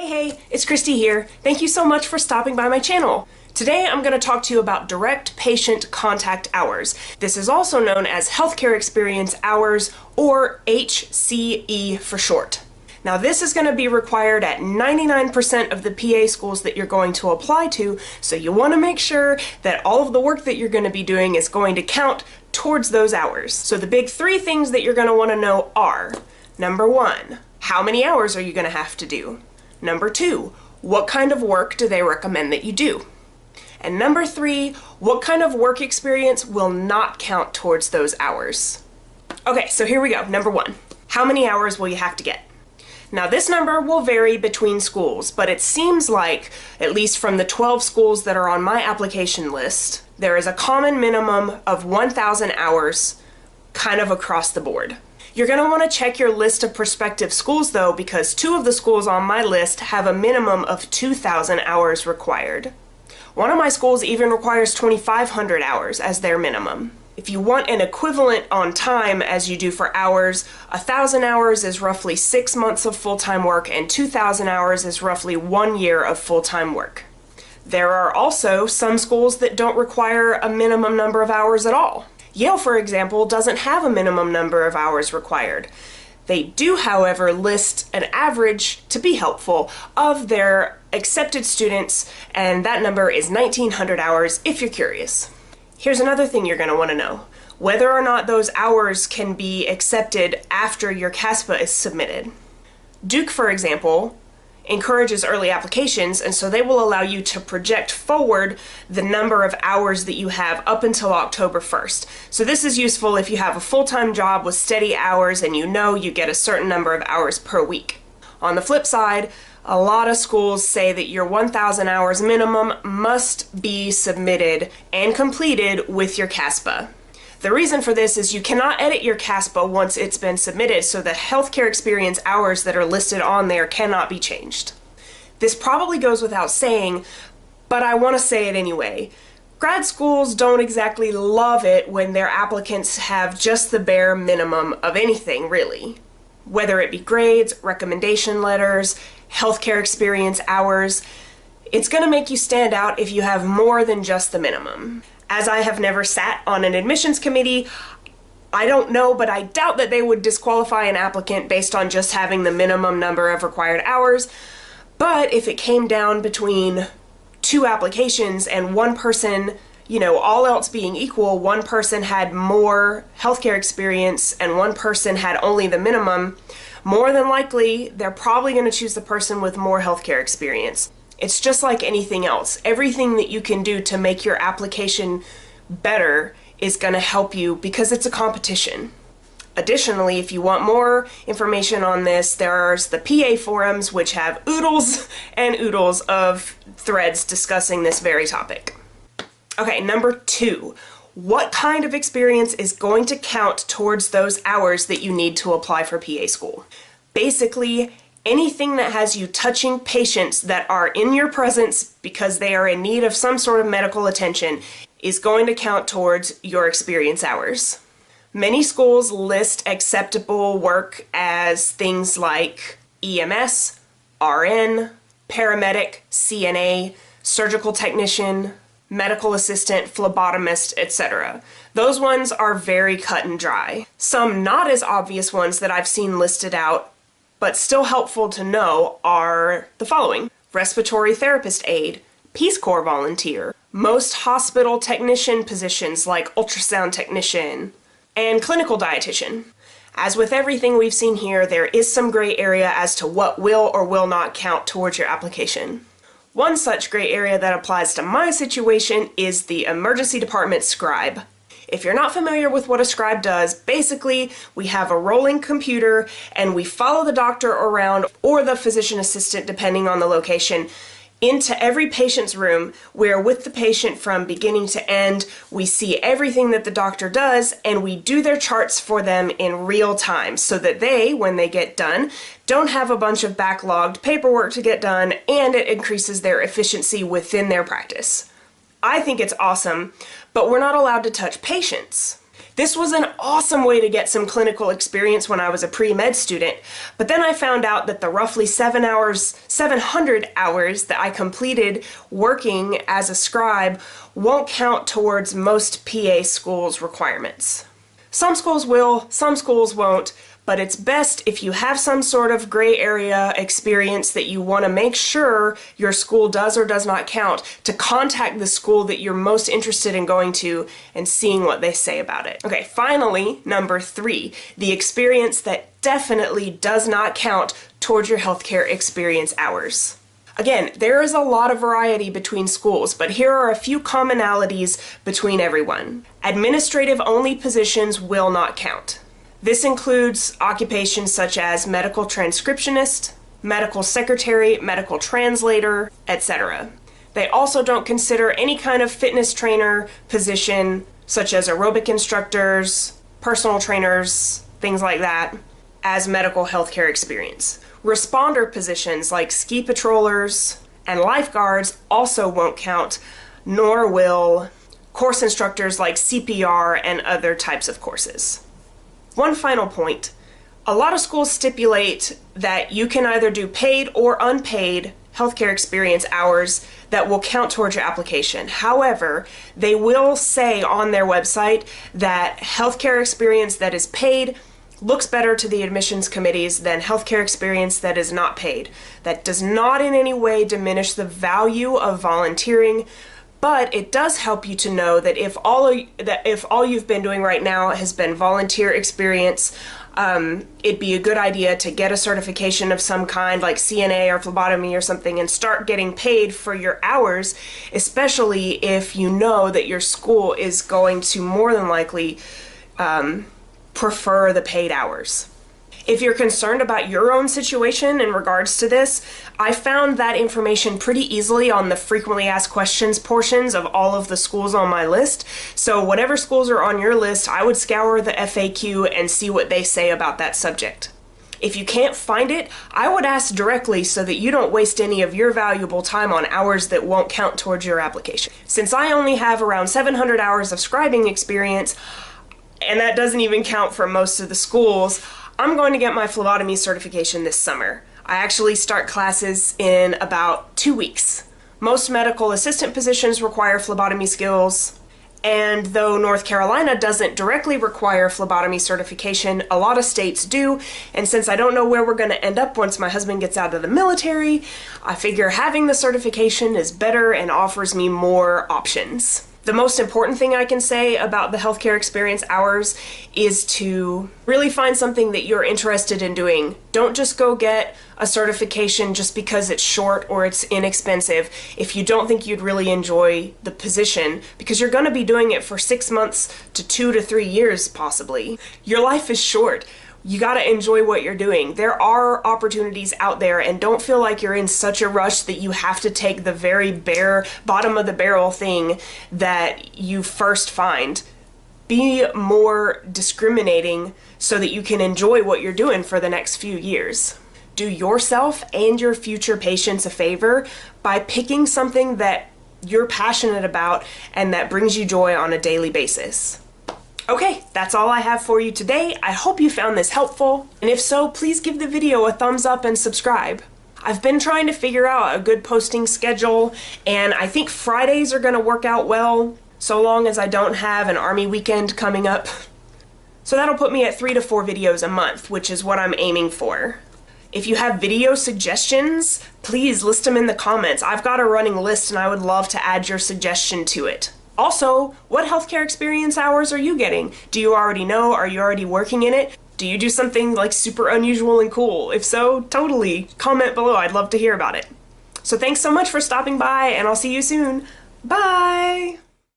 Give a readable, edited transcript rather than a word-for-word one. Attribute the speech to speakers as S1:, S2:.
S1: Hey, it's Christy here. Thank you so much for stopping by my channel. Today I'm going to talk to you about direct patient contact hours. This is also known as healthcare experience hours, or HCE for short. Now this is going to be required at 99% of the PA schools that you're going to apply to, so you want to make sure that all of the work that you're going to be doing is going to count towards those hours. So the big three things that you're going to want to know are: number one, how many hours are you going to have to do? Number two, what kind of work do they recommend that you do? And number three, what kind of work experience will not count towards those hours? Okay, so here we go. Number one, how many hours will you have to get? Now this number will vary between schools, but it seems like, at least from the 12 schools that are on my application list, there is a common minimum of 1,000 hours kind of across the board. You're going to want to check your list of prospective schools though, because two of the schools on my list have a minimum of 2,000 hours required. One of my schools even requires 2,500 hours as their minimum. If you want an equivalent on time as you do for hours, 1,000 hours is roughly 6 months of full-time work and 2,000 hours is roughly 1 year of full-time work. There are also some schools that don't require a minimum number of hours at all. Yale, for example, doesn't have a minimum number of hours required. They do, however, list an average, to be helpful, of their accepted students, and that number is 1,900 hours if you're curious. Here's another thing you're going to want to know: whether or not those hours can be accepted after your CASPA is submitted. Duke, for example, encourages early applications, and so they will allow you to project forward the number of hours that you have up until October 1st. So this is useful if you have a full-time job with steady hours and you know you get a certain number of hours per week. On the flip side, a lot of schools say that your 1,000 hours minimum must be submitted and completed with your CASPA. The reason for this is you cannot edit your CASPA once it's been submitted, so the healthcare experience hours that are listed on there cannot be changed. This probably goes without saying, but I want to say it anyway. Grad schools don't exactly love it when their applicants have just the bare minimum of anything, really. Whether it be grades, recommendation letters, healthcare experience hours, it's going to make you stand out if you have more than just the minimum. As I have never sat on an admissions committee, I don't know, but I doubt that they would disqualify an applicant based on just having the minimum number of required hours. But if it came down between two applications and one person, all else being equal, one person had more healthcare experience and one person had only the minimum, more than likely they're probably going to choose the person with more healthcare experience. It's just like anything else. Everything that you can do to make your application better is going to help you because it's a competition. Additionally, if you want more information on this, there's the PA forums, which have oodles and oodles of threads discussing this very topic. Okay, number two, what kind of experience is going to count towards those hours that you need to apply for PA school? Basically, anything that has you touching patients that are in your presence because they are in need of some sort of medical attention is going to count towards your experience hours. Many schools list acceptable work as things like EMS, RN, paramedic, CNA, surgical technician, medical assistant, phlebotomist, etc. Those ones are very cut and dry. Some not as obvious ones that I've seen listed out, but still helpful to know, are the following: respiratory therapist aide, Peace Corps volunteer, most hospital technician positions like ultrasound technician, and clinical dietitian. As with everything we've seen here, there is some gray area as to what will or will not count towards your application. One such gray area that applies to my situation is the emergency department scribe. If you're not familiar with what a scribe does, basically we have a rolling computer and we follow the doctor around, or the physician assistant depending on the location, into every patient's room, where with the patient from beginning to end, we see everything that the doctor does and we do their charts for them in real time so that they, when they get done, don't have a bunch of backlogged paperwork to get done, and it increases their efficiency within their practice. I think it's awesome, but we're not allowed to touch patients. This was an awesome way to get some clinical experience when I was a pre-med student, but then I found out that the roughly 700 hours that I completed working as a scribe won't count towards most PA schools' requirements. Some schools will, some schools won't, but it's best if you have some sort of gray area experience that you want to make sure your school does or does not count, to contact the school that you're most interested in going to and seeing what they say about it. Okay, finally, number 3, the experience that definitely does not count towards your healthcare experience hours. Again, there is a lot of variety between schools, but here are a few commonalities between everyone. Administrative-only positions will not count. This includes occupations such as medical transcriptionist, medical secretary, medical translator, etc. They also don't consider any kind of fitness trainer position, such as aerobic instructors, personal trainers, things like that, as medical healthcare experience. Responder positions like ski patrollers and lifeguards also won't count, nor will course instructors like CPR and other types of courses. One final point. A lot of schools stipulate that you can either do paid or unpaid healthcare experience hours that will count towards your application. However, they will say on their website that healthcare experience that is paid looks better to the admissions committees than healthcare experience that is not paid. That does not in any way diminish the value of volunteering, but it does help you to know that if all you've been doing right now has been volunteer experience, it'd be a good idea to get a certification of some kind, like CNA or phlebotomy or something, and start getting paid for your hours, especially if you know that your school is going to more than likely prefer the paid hours. If you're concerned about your own situation in regards to this, I found that information pretty easily on the frequently asked questions portions of all of the schools on my list. So whatever schools are on your list, I would scour the FAQ and see what they say about that subject. If you can't find it, I would ask directly so that you don't waste any of your valuable time on hours that won't count towards your application. Since I only have around 700 hours of scribing experience, and that doesn't even count for most of the schools, I'm going to get my phlebotomy certification this summer. I actually start classes in about 2 weeks. Most medical assistant positions require phlebotomy skills, and though North Carolina doesn't directly require phlebotomy certification, a lot of states do, and since I don't know where we're going to end up once my husband gets out of the military, I figure having the certification is better and offers me more options. The most important thing I can say about the healthcare experience hours is to really find something that you're interested in doing. Don't just go get a certification just because it's short or it's inexpensive if you don't think you'd really enjoy the position, because you're going to be doing it for 6 months to 2 to 3 years possibly. Your life is short. You gotta enjoy what you're doing. There are opportunities out there, and don't feel like you're in such a rush that you have to take the very bare, bottom of the barrel thing that you first find. Be more discriminating so that you can enjoy what you're doing for the next few years. Do yourself and your future patients a favor by picking something that you're passionate about and that brings you joy on a daily basis. Okay, that's all I have for you today. I hope you found this helpful, and if so, please give the video a thumbs up and subscribe. I've been trying to figure out a good posting schedule, and I think Fridays are going to work out well, so long as I don't have an Army weekend coming up. So that'll put me at 3 to 4 videos a month, which is what I'm aiming for. If you have video suggestions, please list them in the comments. I've got a running list, and I would love to add your suggestion to it. Also, what healthcare experience hours are you getting? Do you already know? Are you already working in it? Do you do something like super unusual and cool? If so, totally. Comment below. I'd love to hear about it. So thanks so much for stopping by, and I'll see you soon. Bye!